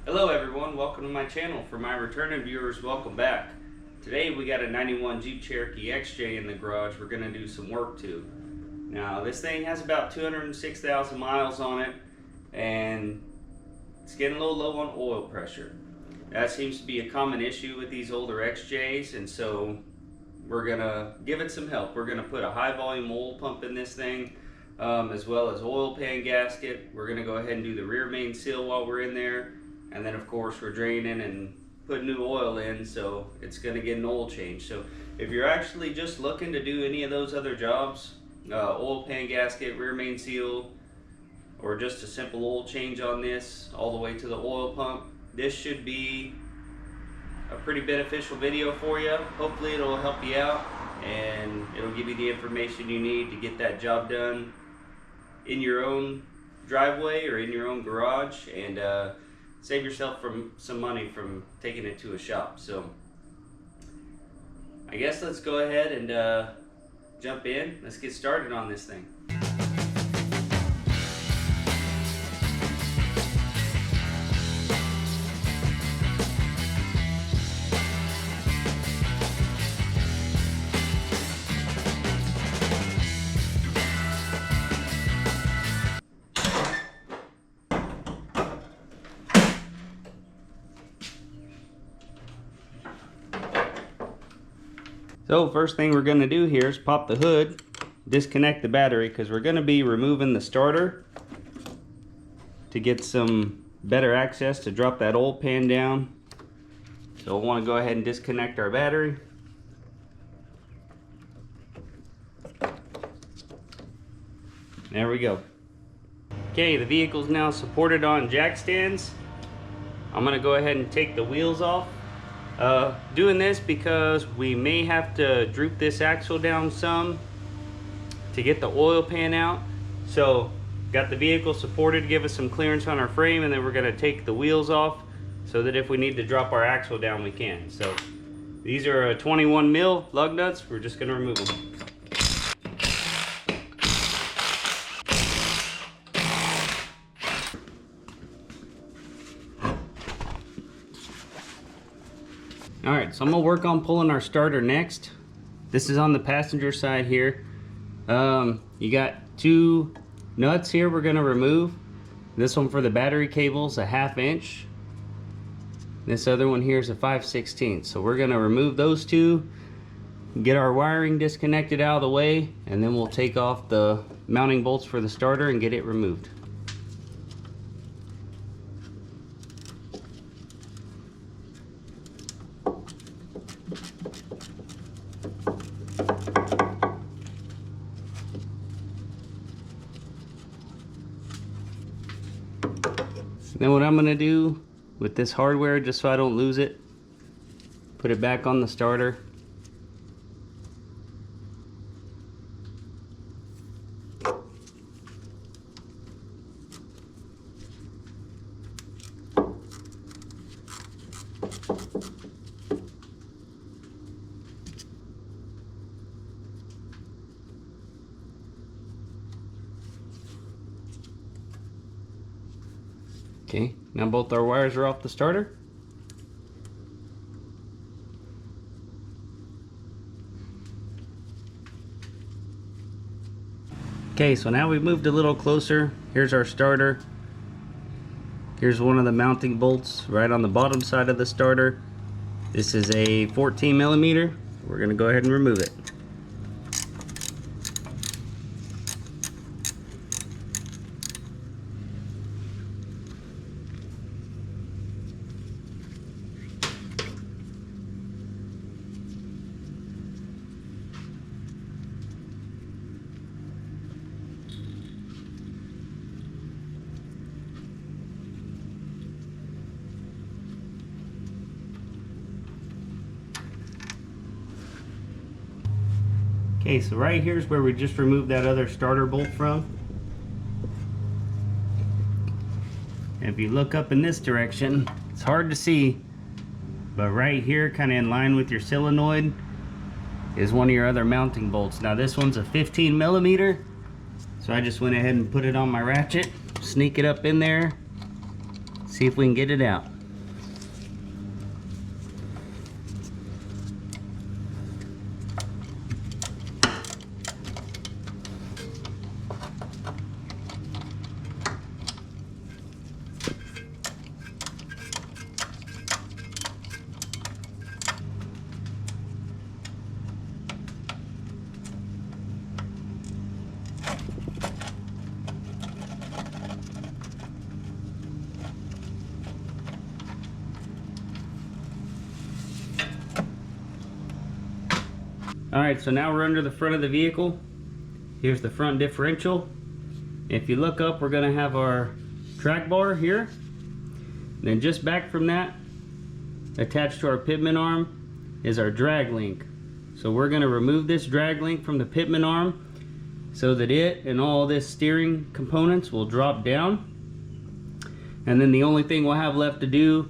Hello everyone, welcome to my channel. For my returning viewers, welcome back. Today we got a 91 Jeep Cherokee XJ in the garage we're going to do some work to. Now this thing has about 206,000 miles on it and it's getting a little low on oil pressure. That seems to be a common issue with these older XJs, and so we're going to give it some help. We're going to put a high volume oil pump in this thing, as well as oil pan gasket. We're going to go ahead and do the rear main seal while we're in there. And then of course we're draining and putting new oil in, so it's going to get an oil change. So if you're actually just looking to do any of those other jobs, oil pan gasket, rear main seal, or just a simple oil change on this all the way to the oil pump, this should be a pretty beneficial video for you. Hopefully it'll help you out and it'll give you the information you need to get that job done in your own driveway or in your own garage, and save yourself from some money from taking it to a shop. So I guess let's go ahead and jump in. Let's get started on this thing. So first thing we're going to do here is pop the hood, disconnect the battery, because we're going to be removing the starter to get some better access to drop that oil pan down. So we'll want to go ahead and disconnect our battery. There we go. Okay, the vehicle's now supported on jack stands. I'm going to go ahead and take the wheels off. Doing this because we may have to droop this axle down some to get the oil pan out. So got the vehicle supported to give us some clearance on our frame, and then we're going to take the wheels off so that if we need to drop our axle down we can. So these are 21 mil lug nuts. We're just going to remove them. Alright, so I'm going to work on pulling our starter next. This is on the passenger side here. You got two nuts here we're going to remove. This one for the battery cable is a 1/2 inch. This other one here is a 5/16. So we're going to remove those two, get our wiring disconnected out of the way, and then we'll take off the mounting bolts for the starter and get it removed. Then what I'm going to do with this hardware, just so I don't lose it, put it back on the starter. Okay, now both our wires are off the starter. Okay, so now we've moved a little closer. Here's our starter. Here's one of the mounting bolts right on the bottom side of the starter. This is a 14 millimeter. We're going to go ahead and remove it. Okay, so right here is where we just removed that other starter bolt from. And if you look up in this direction, it's hard to see, but right here, kind of in line with your solenoid, is one of your other mounting bolts. Now this one's a 15 millimeter, so I just went ahead and put it on my ratchet, sneak it up in there, see if we can get it out. Alright, so now we're under the front of the vehicle. Here's the front differential. If you look up, we're going to have our track bar here. And then just back from that, attached to our pitman arm, is our drag link. So we're going to remove this drag link from the pitman arm so that it and all this steering components will drop down. And then the only thing we'll have left to do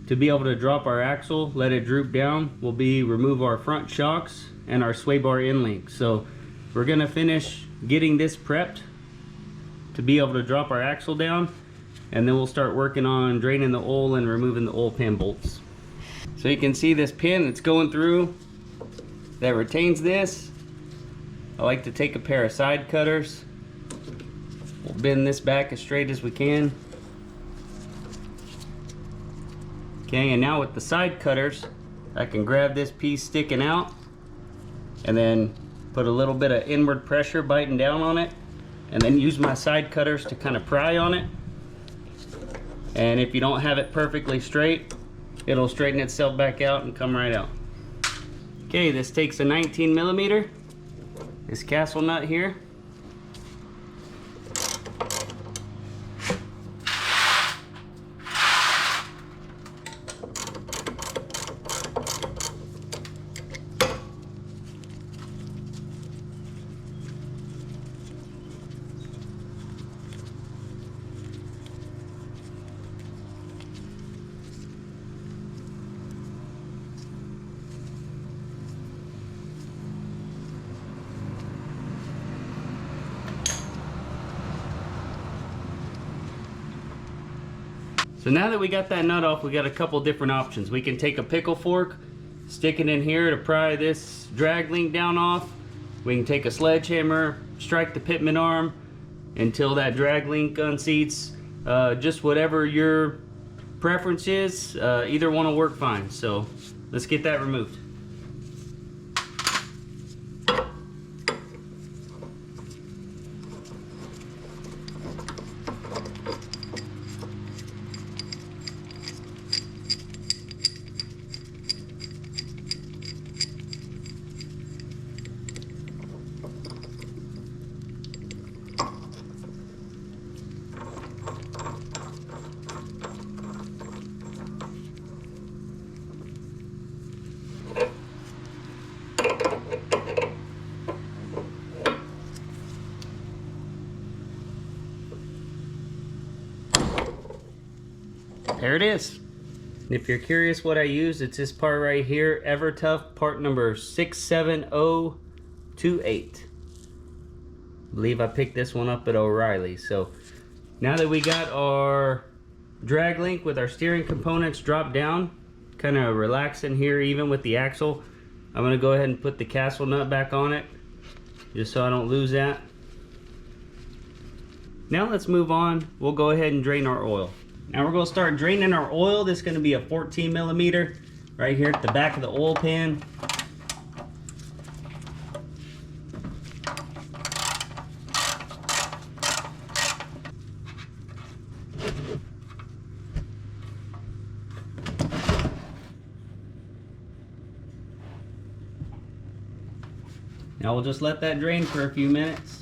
to be able to drop our axle, let it droop down, will be remove our front shocks and our sway bar end link. So we're going to finish getting this prepped to be able to drop our axle down, and then we'll start working on draining the oil and removing the oil pan bolts. So you can see this pin that's going through that retains this. I like to take a pair of side cutters. We'll bend this back as straight as we can. Okay, and now with the side cutters, I can grab this piece sticking out and then put a little bit of inward pressure biting down on it, and then use my side cutters to kind of pry on it. And if you don't have it perfectly straight, it'll straighten itself back out and come right out. Okay, this takes a 19 millimeter, this castle nut here. So now that we got that nut off, we got a couple different options. We can take a pickle fork, stick it in here to pry this drag link down off. We can take a sledgehammer, strike the pitman arm until that drag link unseats. Just whatever your preference is, either one will work fine. So let's get that removed. There it is. If you're curious what I use, it's this part right here, EverTough part number 67028. I believe I picked this one up at O'Reilly. So now that we got our drag link with our steering components dropped down, kind of relaxing here even with the axle, I'm going to go ahead and put the castle nut back on it just so I don't lose that. Now let's move on. We'll go ahead and drain our oil. Now we're going to start draining our oil. This is going to be a 14 millimeter right here at the back of the oil pan. Now we'll just let that drain for a few minutes.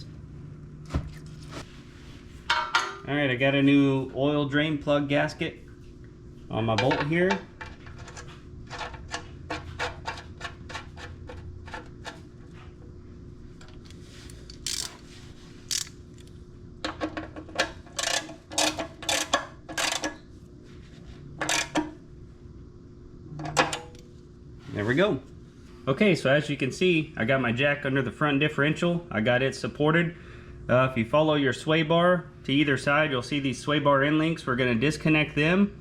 Alright, I got a new oil drain plug gasket on my bolt here. There we go. Okay, so as you can see, I got my jack under the front differential. I got it supported. If you follow your sway bar to either side, you'll see these sway bar end links. We're going to disconnect them,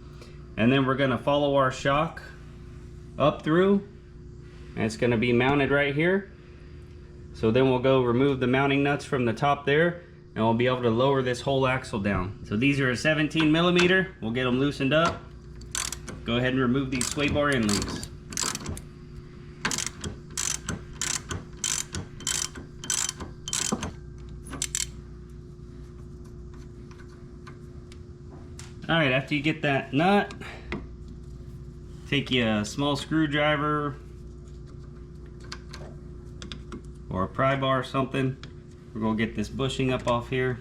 and then we're going to follow our shock up through, and it's going to be mounted right here. So then we'll go remove the mounting nuts from the top there, and we'll be able to lower this whole axle down. So these are a 17 millimeter. We'll get them loosened up. Go ahead and remove these sway bar end links. Alright, after you get that nut, take you a small screwdriver, or a pry bar or something. We're gonna get this bushing up off here.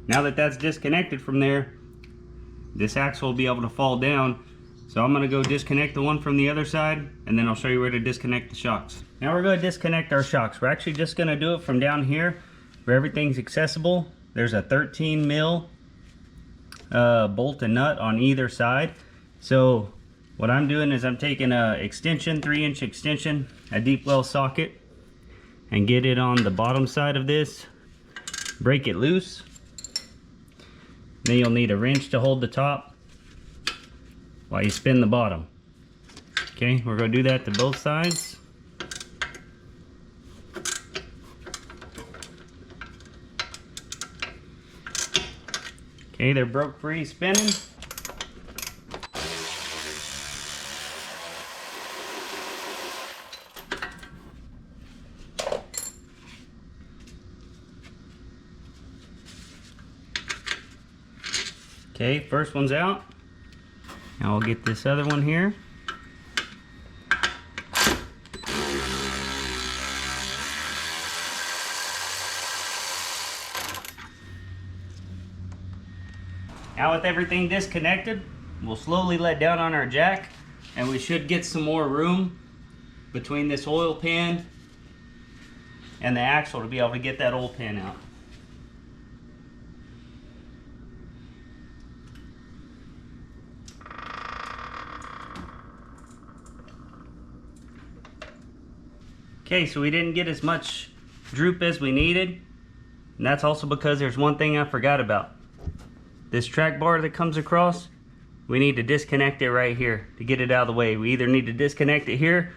Now that that's disconnected from there, this axle will be able to fall down. So I'm gonna go disconnect the one from the other side, and then I'll show you where to disconnect the shocks. Now we're gonna disconnect our shocks. We're actually just gonna do it from down here where everything's accessible. There's a 13 mil bolt and nut on either side. So what I'm doing is I'm taking a extension, 3-inch extension, a deep well socket, and get it on the bottom side of this, break it loose. Then you'll need a wrench to hold the top while you spin the bottom. Okay, we're going to do that to both sides. Okay, they're broke free spinning. Okay, first one's out. Now we'll get this other one here. Now with everything disconnected, we'll slowly let down on our jack, and we should get some more room between this oil pan and the axle to be able to get that oil pan out. Okay, so we didn't get as much droop as we needed, and that's also because there's one thing I forgot about. This track bar that comes across, we need to disconnect it right here to get it out of the way. We either need to disconnect it here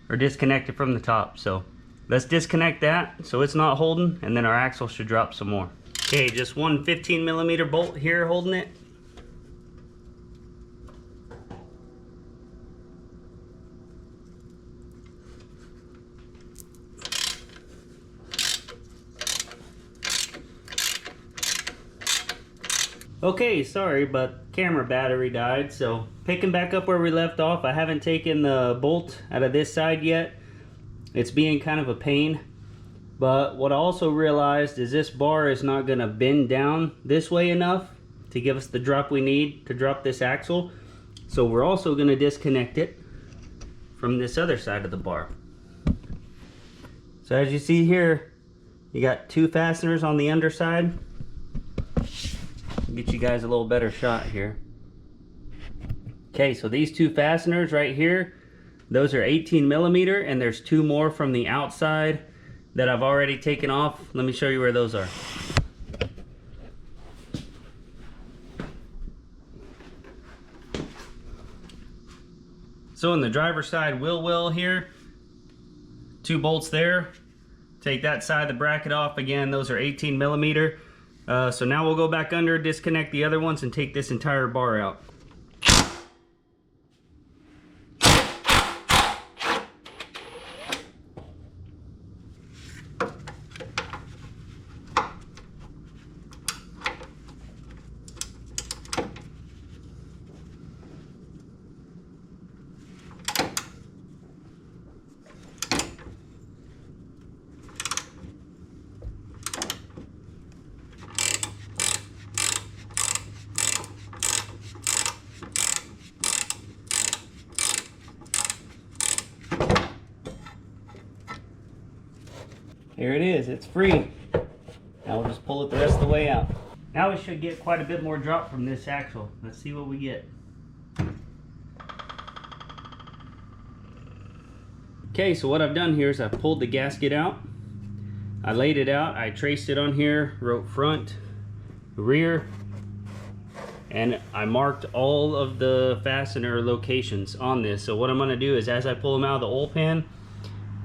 or disconnect it from the top. So let's disconnect that so it's not holding, and then our axle should drop some more. Okay, just one 15mm bolt here holding it. Okay, sorry, but camera battery died, so picking back up where we left off, I haven't taken the bolt out of this side yet. It's being kind of a pain, but what I also realized is this bar is not going to bend down this way enough to give us the drop we need to drop this axle. So we're also going to disconnect it from this other side of the bar. So as you see here, you got two fasteners on the underside. Get you guys a little better shot here. Okay, so these two fasteners right here, those are 18mm, and there's two more from the outside that I've already taken off. Let me show you where those are. So in the driver's side wheel well here, two bolts there. Take that side of the bracket off. Again, those are 18mm. So now we'll go back under, disconnect the other ones, and take this entire bar out. Here it is, it's free. Now we'll just pull it the rest of the way out. Now we should get quite a bit more drop from this axle. Let's see what we get. Okay, so what I've done here is I've pulled the gasket out. I laid it out, I traced it on here, wrote front, rear, and I marked all of the fastener locations on this. So what I'm gonna do is as I pull them out of the oil pan,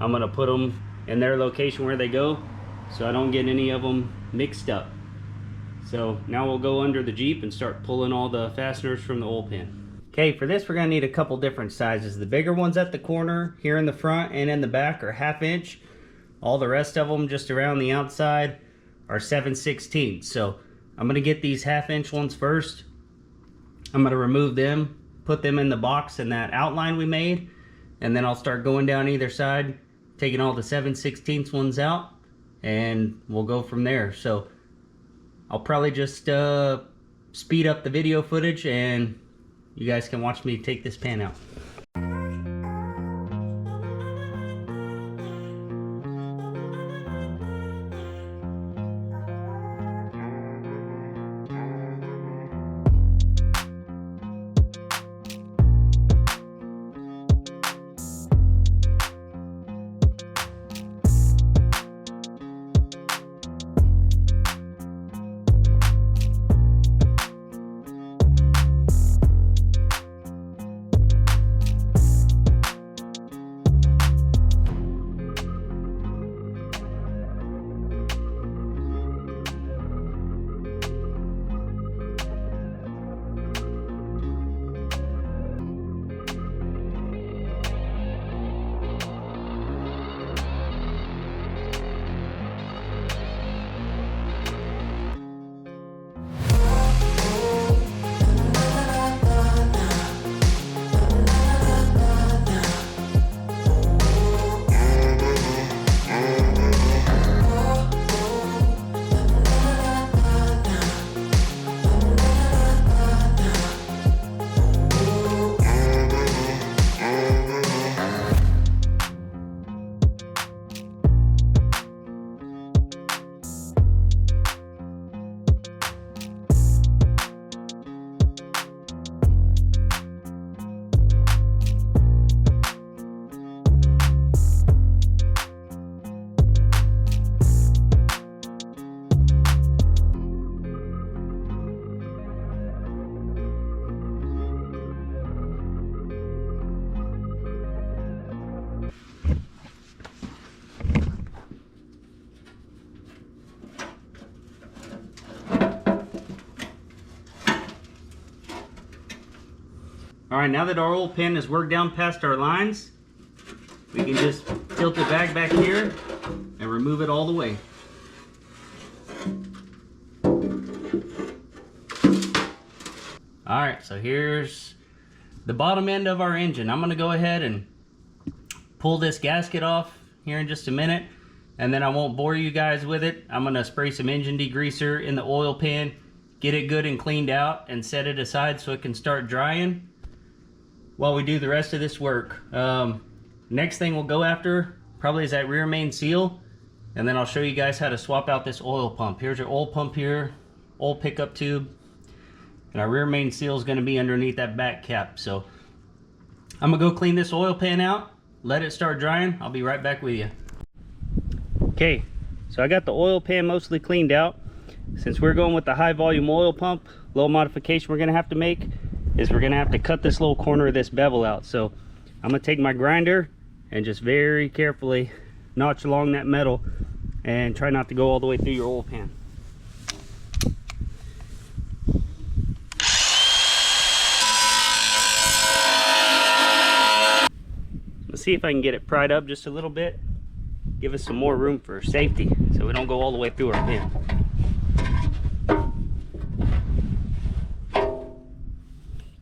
I'm gonna put them in their location where they go, so I don't get any of them mixed up. So now we'll go under the Jeep and start pulling all the fasteners from the oil pan. Okay, for this we're gonna need a couple different sizes. The bigger ones at the corner, here in the front and in the back, are 1/2 inch. All the rest of them just around the outside are 7/16. So I'm gonna get these 1/2 inch ones first. I'm gonna remove them, put them in the box in that outline we made, and then I'll start going down either side, taking all the 7/16 ones out, and we'll go from there. So I'll probably just speed up the video footage and you guys can watch me take this pan out. Alright, now that our oil pan has worked down past our lines, we can just tilt the bag back here and remove it all the way. Alright, so here's the bottom end of our engine. I'm going to go ahead and pull this gasket off here in just a minute, and then I won't bore you guys with it. I'm going to spray some engine degreaser in the oil pan, get it good and cleaned out, and set it aside so it can start drying while we do the rest of this work. Next thing we'll go after probably is that rear main seal, and then I'll show you guys how to swap out this oil pump. Here's your oil pump here, oil pickup tube, and our rear main seal is going to be underneath that back cap. So I'm gonna go clean this oil pan out, let it start drying. I'll be right back with you. Okay, so I got the oil pan mostly cleaned out. Since we're going with the high volume oil pump, little modification we're gonna have to make is we're gonna have to cut this little corner of this bevel out. So I'm gonna take my grinder and just very carefully notch along that metal and try not to go all the way through your oil pan. Let's see if I can get it pried up just a little bit, give us some more room for safety so we don't go all the way through our pan.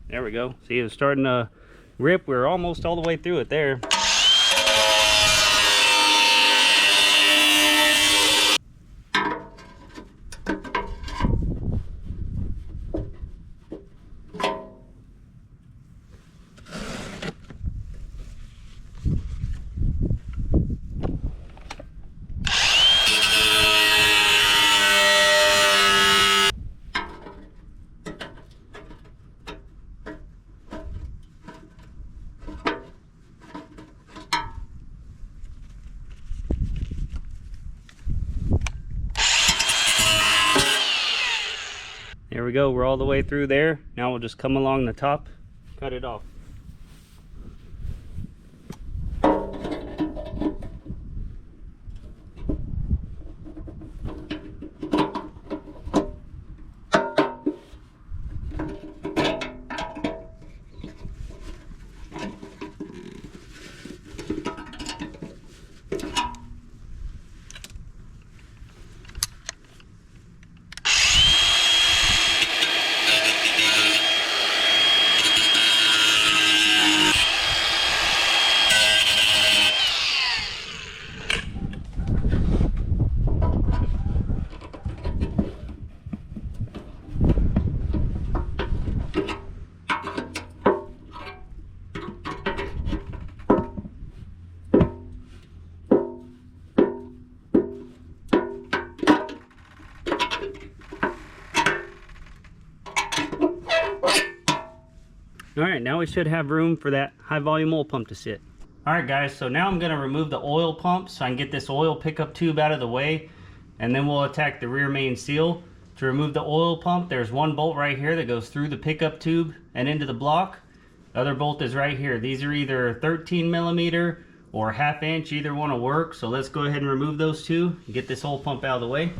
There we go. See, it was starting to rip. We're almost all the way through it there. There we go, we're all the way through there. Now we'll just come along the top, cut it off. All right, now we should have room for that high volume oil pump to sit. All right guys, so now I'm gonna remove the oil pump so I can get this oil pickup tube out of the way, and then we'll attack the rear main seal. To remove the oil pump, there's one bolt right here that goes through the pickup tube and into the block. The other bolt is right here. These are either 13 millimeter or 1/2 inch, either one will work. So let's go ahead and remove those two and get this oil pump out of the way.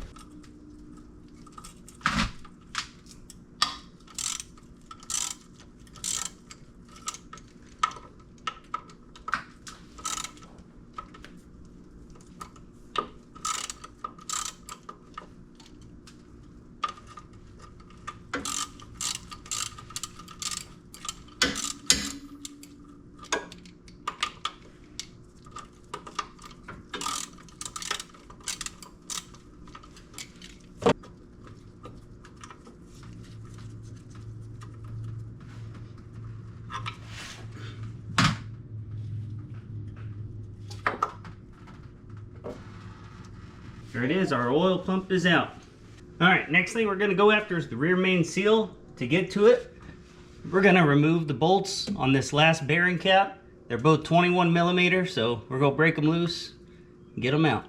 There it is, our oil pump is out. All right, next thing we're gonna go after is the rear main seal. To get to it, we're gonna remove the bolts on this last bearing cap. They're both 21 millimeter, so we're gonna break them loose and get them out.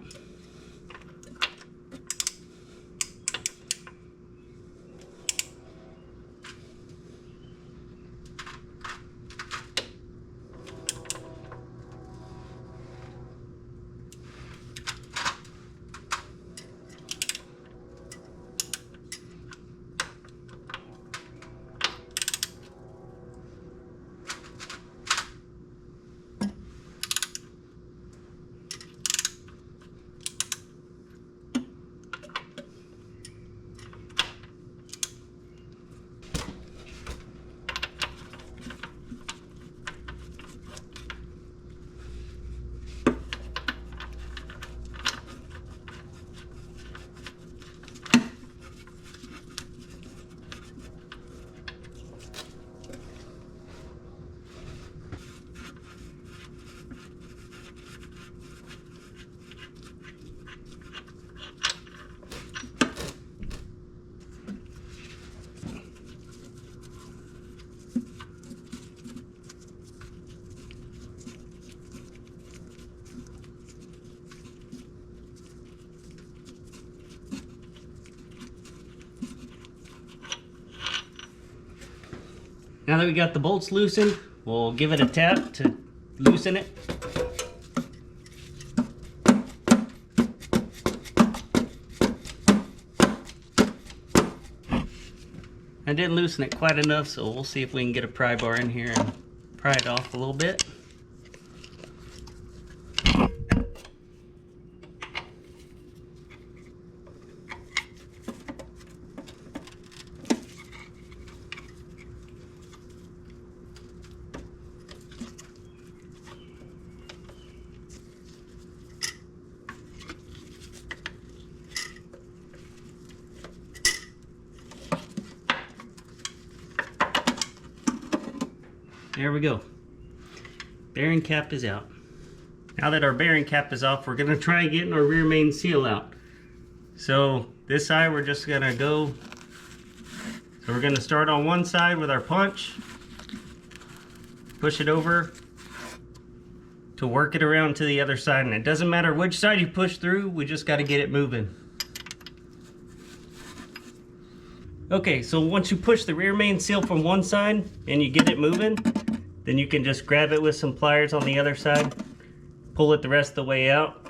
Now that we got the bolts loosened, we'll give it a tap to loosen it. I didn't loosen it quite enough, so we'll see if we can get a pry bar in here and pry it off a little bit. There we go. Bearing cap is out. Now that our bearing cap is off, we're gonna try getting our rear main seal out. So this side we're just gonna go, so we're gonna start on one side with our punch, push it over to work it around to the other side. And it doesn't matter which side you push through, we just gotta get it moving. Okay, so once you push the rear main seal from one side and you get it moving, then you can just grab it with some pliers on the other side, pull it the rest of the way out.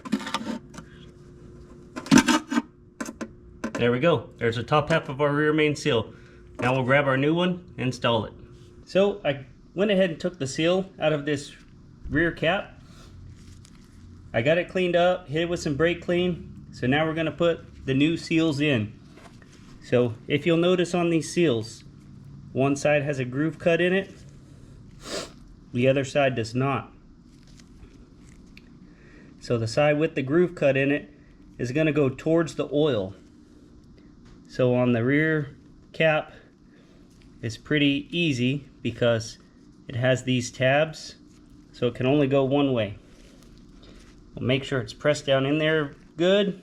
There we go. There's the top half of our rear main seal. Now we'll grab our new one, install it. So I went ahead and took the seal out of this rear cap. I got it cleaned up, hit it with some brake clean. So now we're gonna put the new seals in. So if you'll notice on these seals, one side has a groove cut in it, the other side does not. So the side with the groove cut in it is going to go towards the oil. So on the rear cap, it's pretty easy because it has these tabs, so it can only go one way. We'll make sure it's pressed down in there good.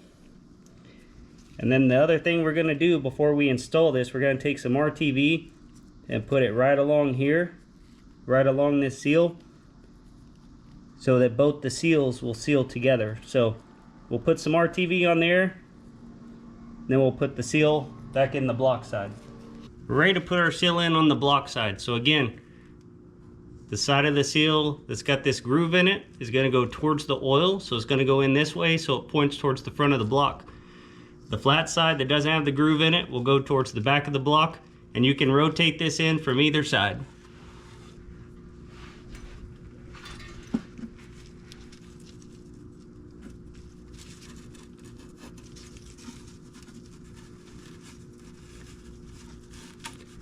And then the other thing we're going to do before we install this, we're going to take some RTV and put it right along here right along this seal so that both the seals will seal together. So we'll put some RTV on there, then we'll put the seal back in the block side. We're ready to put our seal in on the block side. So again, the side of the seal that's got this groove in it is going to go towards the oil, so it's going to go in this way so it points towards the front of the block. The flat side that doesn't have the groove in it will go towards the back of the block, and you can rotate this in from either side.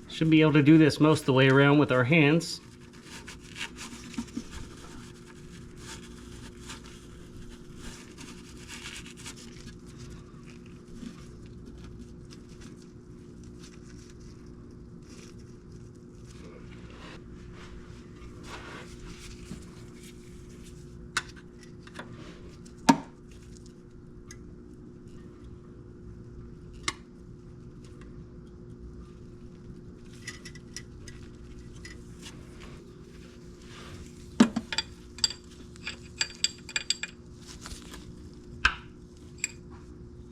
Should be able to do this most of the way around with our hands.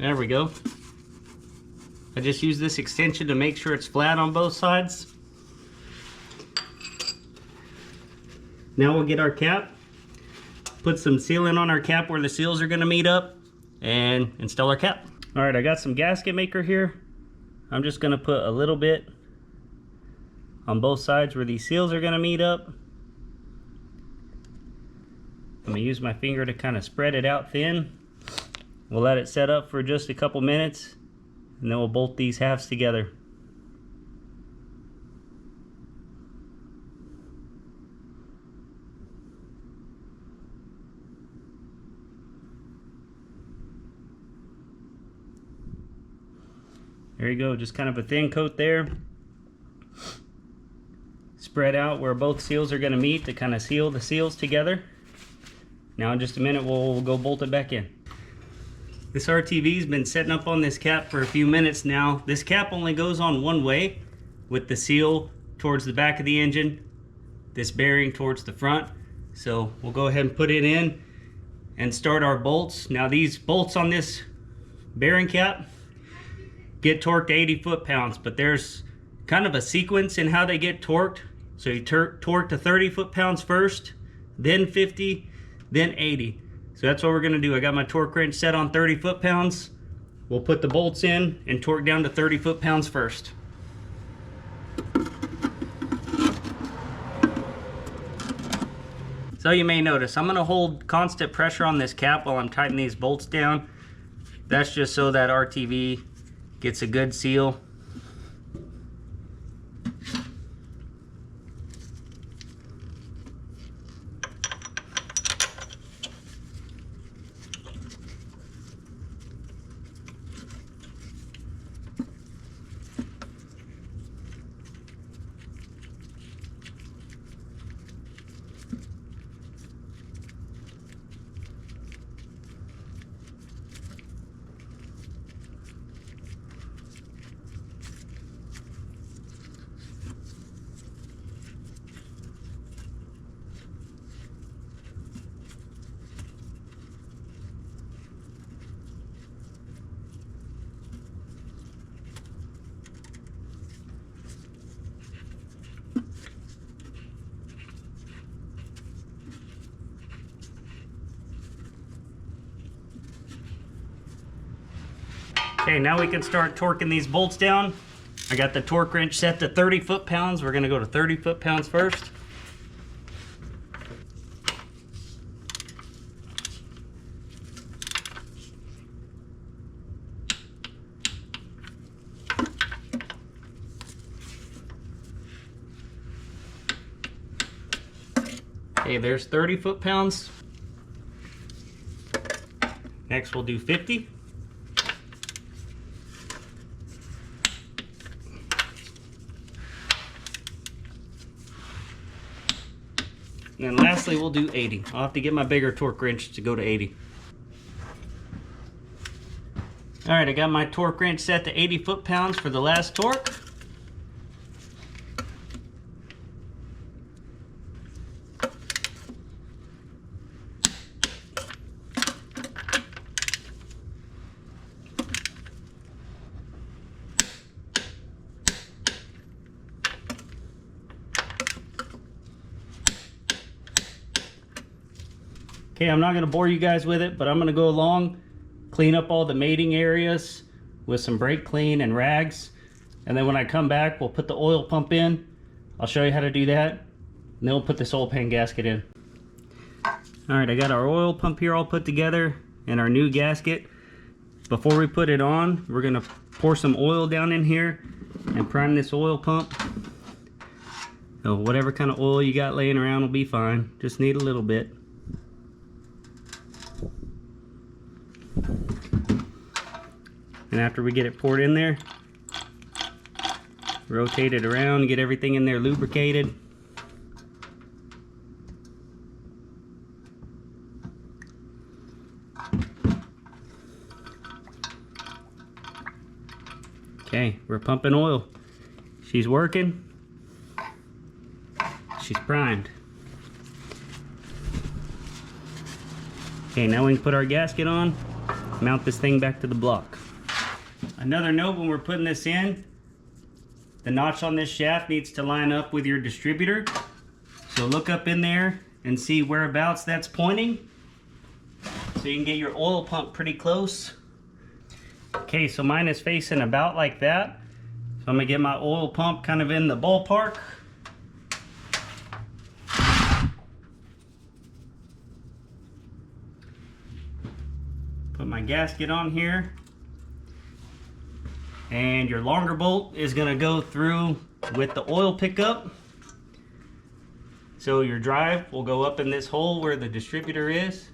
There we go. I just use this extension to make sure it's flat on both sides. Now we'll get our cap, put some sealant on our cap where the seals are going to meet up, and install our cap. All right, I got some gasket maker here. I'm just going to put a little bit on both sides where these seals are going to meet up. I'm going to use my finger to kind of spread it out thin. We'll let it set up for just a couple minutes, and then we'll bolt these halves together. There you go, just kind of a thin coat there. Spread out where both seals are going to meet to kind of seal the seals together. Now in just a minute we'll go bolt it back in. This RTV's been setting up on this cap for a few minutes now. This cap only goes on one way, with the seal towards the back of the engine, this bearing towards the front. So we'll go ahead and put it in and start our bolts. Now these bolts on this bearing cap get torqued to 80 foot-pounds, but there's kind of a sequence in how they get torqued. So you torque to 30 foot-pounds first, then 50, then 80. So that's what we're going to do. I got my torque wrench set on 30 foot-pounds. We'll put the bolts in and torque down to 30 foot-pounds first. So you may notice I'm going to hold constant pressure on this cap while I'm tightening these bolts down. That's just so that RTV gets a good seal. Okay, now we can start torquing these bolts down. I got the torque wrench set to 30 foot-pounds. We're going to go to 30 foot-pounds first. Okay, there's 30 foot-pounds. Next we'll do 50. And then lastly, we'll do 80. I'll have to get my bigger torque wrench to go to 80. All right, I got my torque wrench set to 80 foot-pounds for the last torque. Okay, I'm not gonna bore you guys with it, but I'm gonna go along, clean up all the mating areas with some brake clean and rags. And then when I come back, we'll put the oil pump in. I'll show you how to do that. And then we'll put this oil pan gasket in. All right, I got our oil pump here all put together and our new gasket. Before we put it on, we're gonna pour some oil down in here and prime this oil pump. So whatever kind of oil you got laying around will be fine. Just need a little bit. And after we get it poured in there, rotate it around, get everything in there lubricated. Okay, we're pumping oil. She's working. She's primed. Okay, now we can put our gasket on, mount this thing back to the block. Another note when we're putting this in, the notch on this shaft needs to line up with your distributor. So look up in there and see whereabouts that's pointing, so you can get your oil pump pretty close. Okay, so mine is facing about like that. So I'm gonna get my oil pump kind of in the ballpark. Put my gasket on here. And your longer bolt is gonna go through with the oil pickup. So your drive will go up in this hole where the distributor is.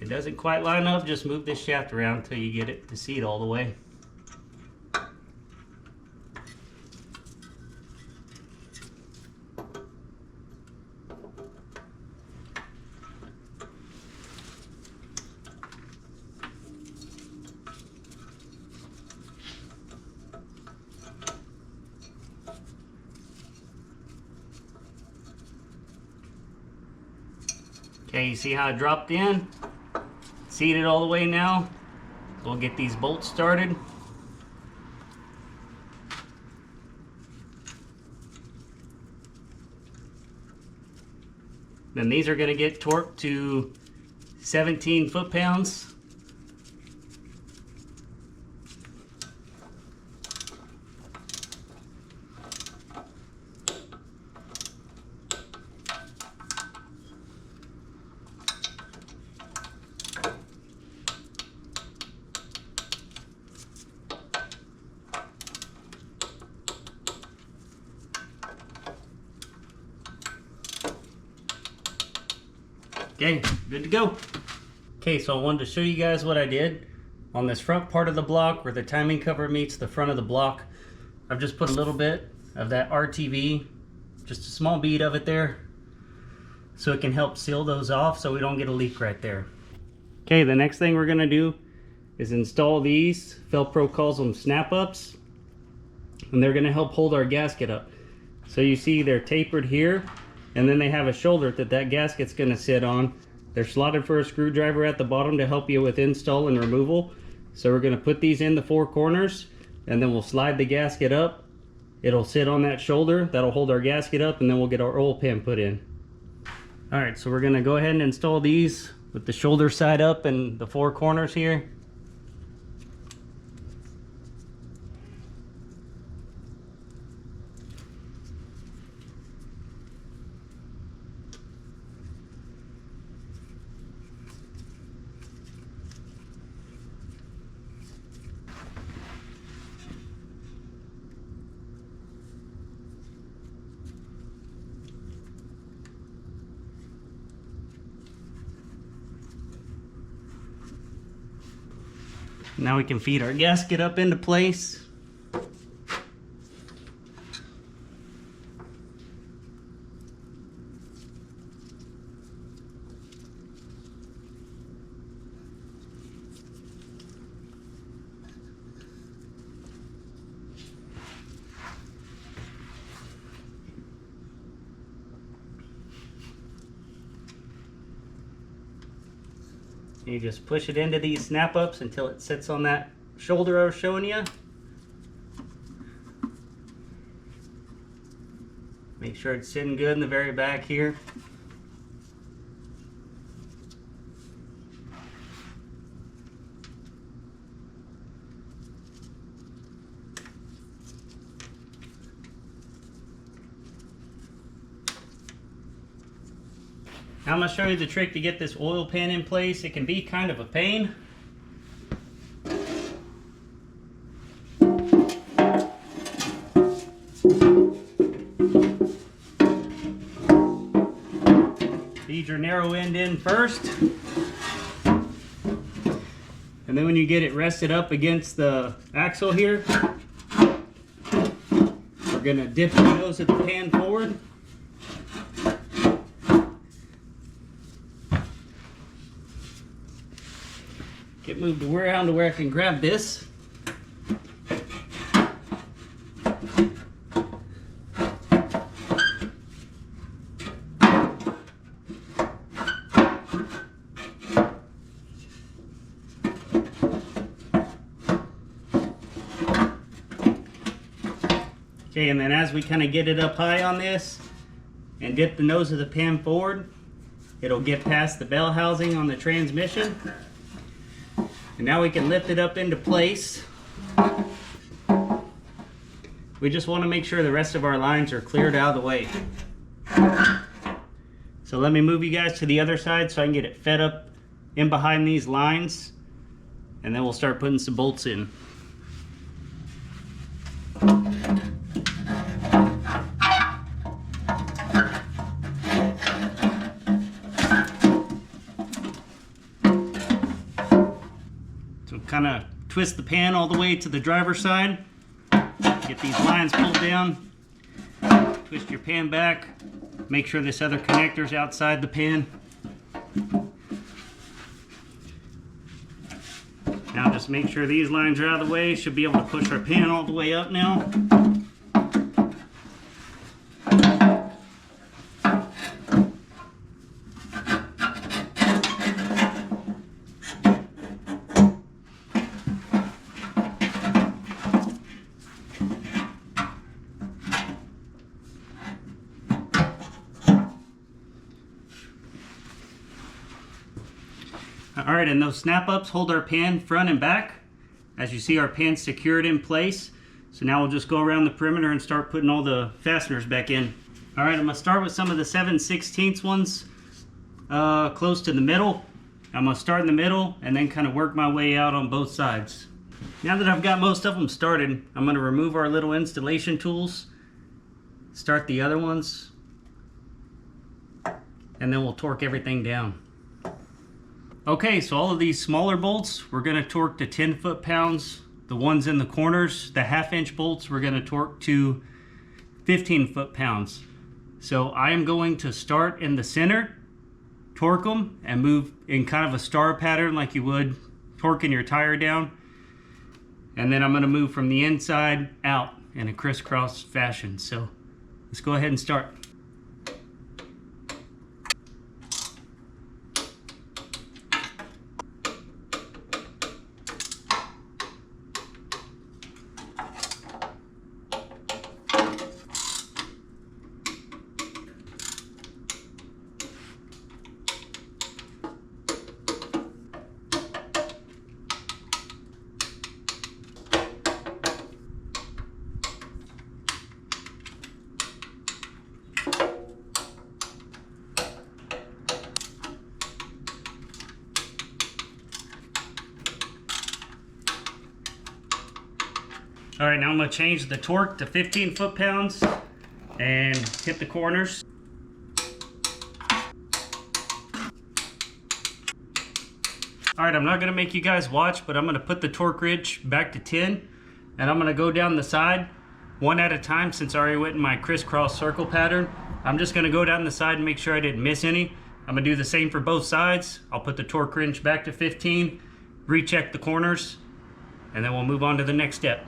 If it doesn't quite line up, just move this shaft around until you get it to seat all the way. Okay, you see how it dropped in? Seated all the way now. So we'll get these bolts started. Then these are going to get torqued to 17 foot-pounds. Okay, good to go. Okay, so I wanted to show you guys what I did on this front part of the block where the timing cover meets the front of the block. I've just put a little bit of that RTV, just a small bead of it there, so it can help seal those off so we don't get a leak right there. Okay, the next thing we're gonna do is install these. Felpro calls them snap-ups, and they're gonna help hold our gasket up. So you see they're tapered here, and then they have a shoulder that gasket's gonna sit on. They're slotted for a screwdriver at the bottom to help you with install and removal. So we're gonna put these in the four corners, and then we'll slide the gasket up. It'll sit on that shoulder, that'll hold our gasket up, and then we'll get our oil pan put in. All right, so we're gonna go ahead and install these with the shoulder side up and the four corners here. Now we can feed our gasket up into place. You just push it into these snap-ups until it sits on that shoulder I was showing you. Make sure it's sitting good in the very back here. Now I'm going to show you the trick to get this oil pan in place. It can be kind of a pain. Feed your narrow end in first. And then when you get it rested up against the axle here, we're going to dip the nose of the pan forward. Get moved around to where I can grab this. Okay, and then as we kind of get it up high on this and dip the nose of the pan forward, it'll get past the bell housing on the transmission. And now we can lift it up into place. We just want to make sure the rest of our lines are cleared out of the way. So let me move you guys to the other side so I can get it fed up in behind these lines, and then we'll start putting some bolts in. So kind of twist the pan all the way to the driver's side. Get these lines pulled down. Twist your pan back. Make sure this other connector's outside the pan. Now just make sure these lines are out of the way. Should be able to push our pan all the way up now. Alright, and those snap-ups hold our pan front and back. As you see, our pan's secured in place. So now we'll just go around the perimeter and start putting all the fasteners back in. Alright, I'm going to start with some of the 7/16 ones close to the middle. I'm going to start in the middle and then kind of work my way out on both sides. Now that I've got most of them started, I'm going to remove our little installation tools, start the other ones, and then we'll torque everything down. Okay, so all of these smaller bolts, we're going to torque to 10 foot-pounds. The ones in the corners, the 1/2-inch bolts, we're going to torque to 15 foot-pounds. So I am going to start in the center, torque them, and move in kind of a star pattern like you would torquing your tire down. And then I'm going to move from the inside out in a crisscross fashion. So let's go ahead and start. Alright, now I'm going to change the torque to 15 foot-pounds and hit the corners. Alright, I'm not going to make you guys watch, but I'm going to put the torque wrench back to 10, and I'm going to go down the side one at a time. Since I already went in my crisscross circle pattern, I'm just going to go down the side and make sure I didn't miss any. I'm going to do the same for both sides. I'll put the torque wrench back to 15, recheck the corners, and then we'll move on to the next step.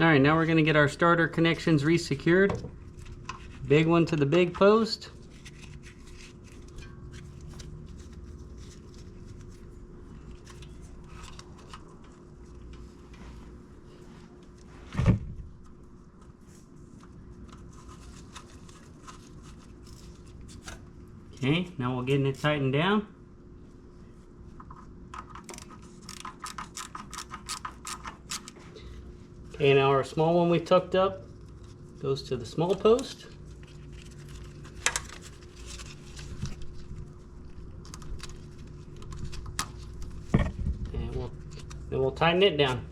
All right, now we're gonna get our starter connections re-secured. Big one to the big post. Okay, now we're getting it tightened down. Okay, now our small one we tucked up goes to the small post. And we'll tighten it down.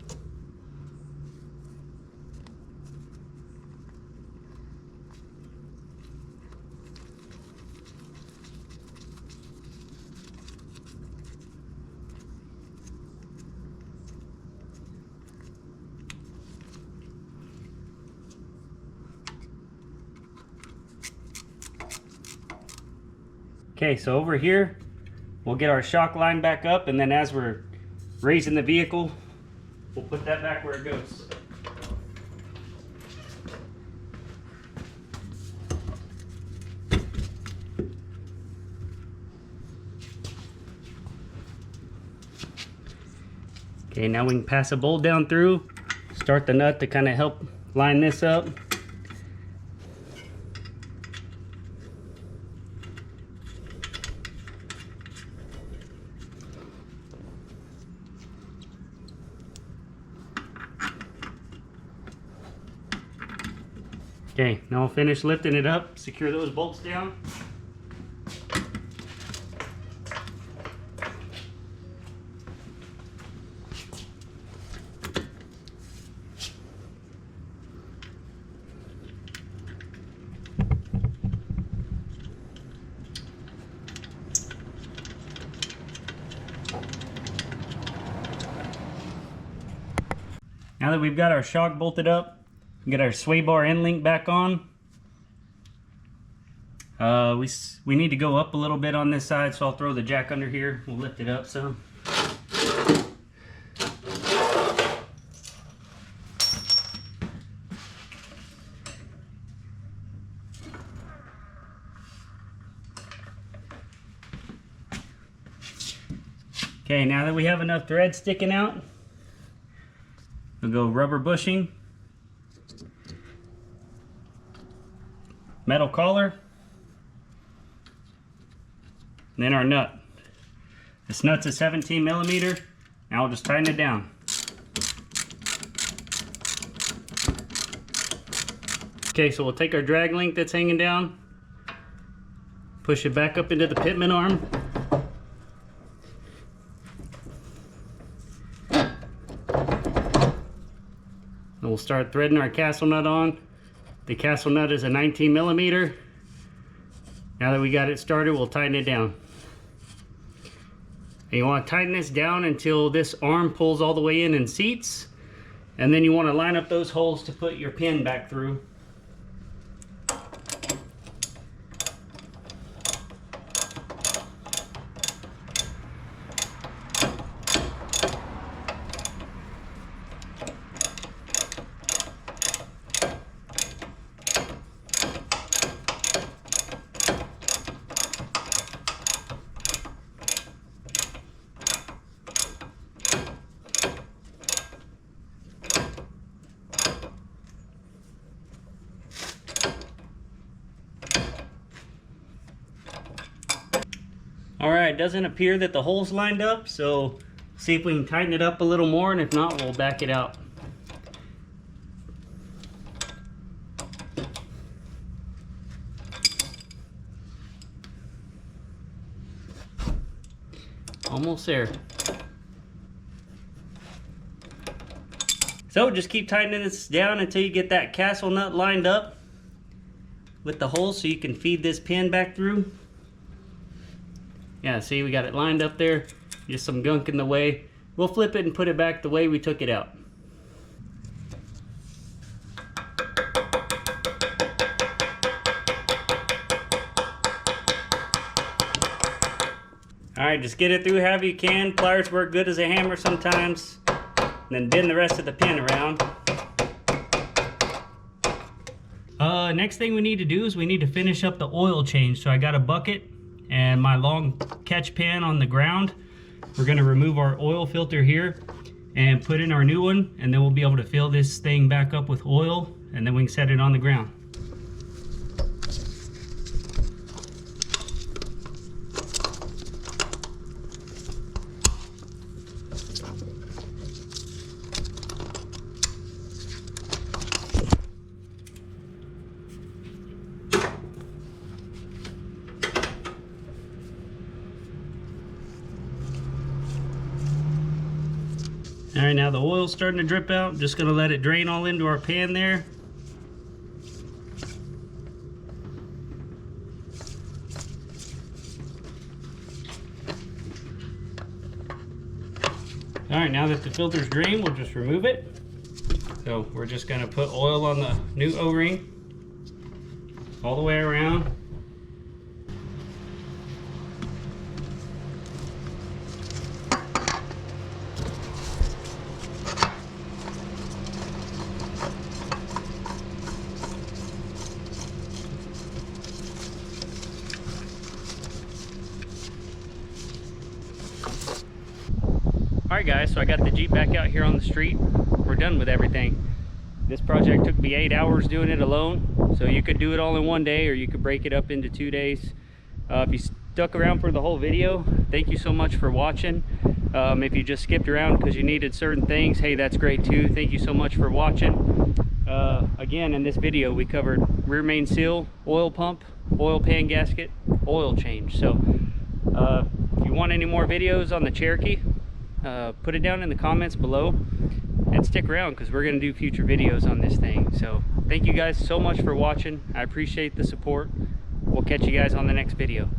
Okay, so over here, we'll get our shock line back up, and then as we're raising the vehicle, we'll put that back where it goes. Okay, now we can pass a bolt down through, start the nut to kind of help line this up. Okay, now we'll finish lifting it up, secure those bolts down. Now that we've got our shock bolted up, get our sway bar end link back on. We need to go up a little bit on this side, so I'll throw the jack under here. We'll lift it up some. Okay, now that we have enough thread sticking out, we'll go rubber bushing, metal collar, and then our nut. This nut's a 17 millimeter. Now we'll just tighten it down. Okay, so we'll take our drag link that's hanging down, push it back up into the pitman arm. And we'll start threading our castle nut on. The castle nut is a 19 millimeter. Now that we got it started, we'll tighten it down. And you want to tighten this down until this arm pulls all the way in and seats. And then you want to line up those holes to put your pin back through. Alright, doesn't appear that the hole's lined up, so see if we can tighten it up a little more, and if not, we'll back it out. Almost there. So just keep tightening this down until you get that castle nut lined up with the hole so you can feed this pin back through. Yeah, see, we got it lined up there. Just some gunk in the way. We'll flip it and put it back the way we took it out. Alright, just get it through however you can. Pliers work good as a hammer sometimes. And then bend the rest of the pin around. Next thing we need to do is we need to finish up the oil change. So I got a bucket and my long catch pan on the ground. We're going to remove our oil filter here and put in our new one, and then we'll be able to fill this thing back up with oil, and then we can set it on the ground. All right, now the oil's starting to drip out. I'm just gonna let it drain all into our pan there. All right, now that the filter's drained, we'll just remove it. So we're just gonna put oil on the new O-ring all the way around. Alright guys, so I got the Jeep back out here on the street. We're done with everything. This project took me 8 hours doing it alone, so you could do it all in one day or you could break it up into 2 days. If you stuck around for the whole video, thank you so much for watching. If you just skipped around because you needed certain things, hey, that's great too. Thank you so much for watching. Again, in this video we covered rear main seal, oil pump, oil pan gasket, oil change. So if you want any more videos on the Cherokee, put it down in the comments below and stick around because we're going to do future videos on this thing. So thank you guys so much for watching. I appreciate the support. We'll catch you guys on the next video.